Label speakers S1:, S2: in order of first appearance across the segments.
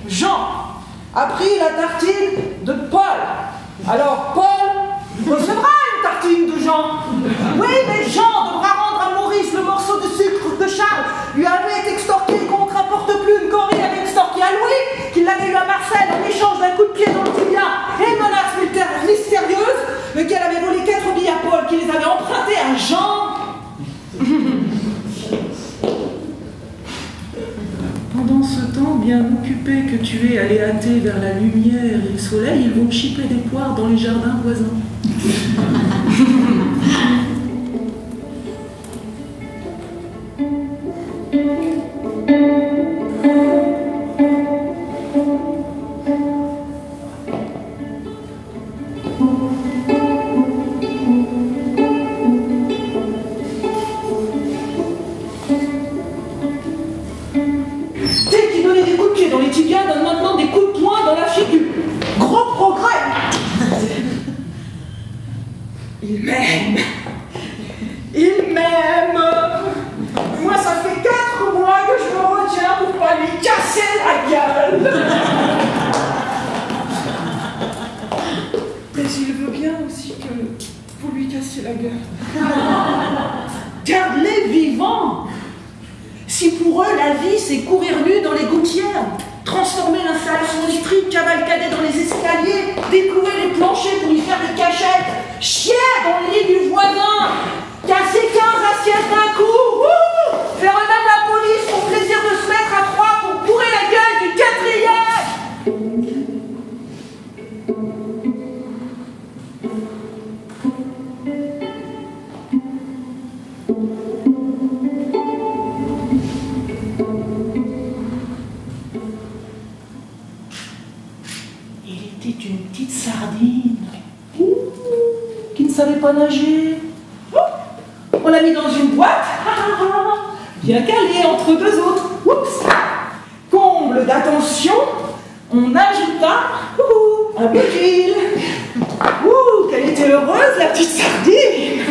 S1: Jean a pris la tartine de Paul. Alors Paul recevra une tartine de Jean. Oui, mais Jean devra rendre à Maurice le morceau de sucre que Charles lui avait extorqué contre un porte-plume qu'Henri avait extorqué à Louis, qu'il l'avait eu à Marcel en échange d'un coup de pied dans le tibia et une menace mystérieuse, lequel avait volé 4 billes à Paul, qui les avait empruntés à Jean. Pendant ce temps, bien occupé que tu es à les hâter vers la lumière et le soleil, ils vont chipper des poires dans les jardins voisins. Il m'aime. Moi, ça fait 4 mois que je me retiens pour pas lui casser la gueule. Mais il veut bien aussi que vous lui cassiez la gueule. Garde-les vivants. Si pour eux, la vie, c'est courir nu dans les gouttières, transformer l'installation électrique, cavalcader dans les escaliers, déclouer les planchers pour y faire des cachettes, chier dans le lit du voisin, casser 15 assiettes d'un coup, faire eux-mêmes la police pour plaisir de se mettre à 3 pour bourrer la gueule du quatrième. Il était une petite sardine qui ne savait pas nager. On l'a mis dans une boîte, bien calée entre 2 autres. Oups. Comble d'attention, on ajouta un peu d'huile. Qu'elle était heureuse, la petite sardine.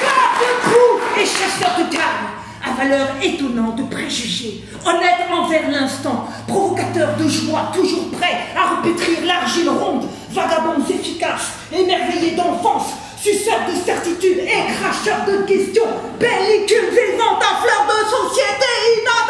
S1: Garde de trou et chasseur de carne, à valeur étonnante de préjugés, honnête envers l'instant, provocateur de joie, toujours prêt à repétrir l'argile ronde, vagabonds efficaces, émerveillés d'enfance, suceurs de certitude et cracheurs de questions, pellicules vivantes à fleur de société inattendues.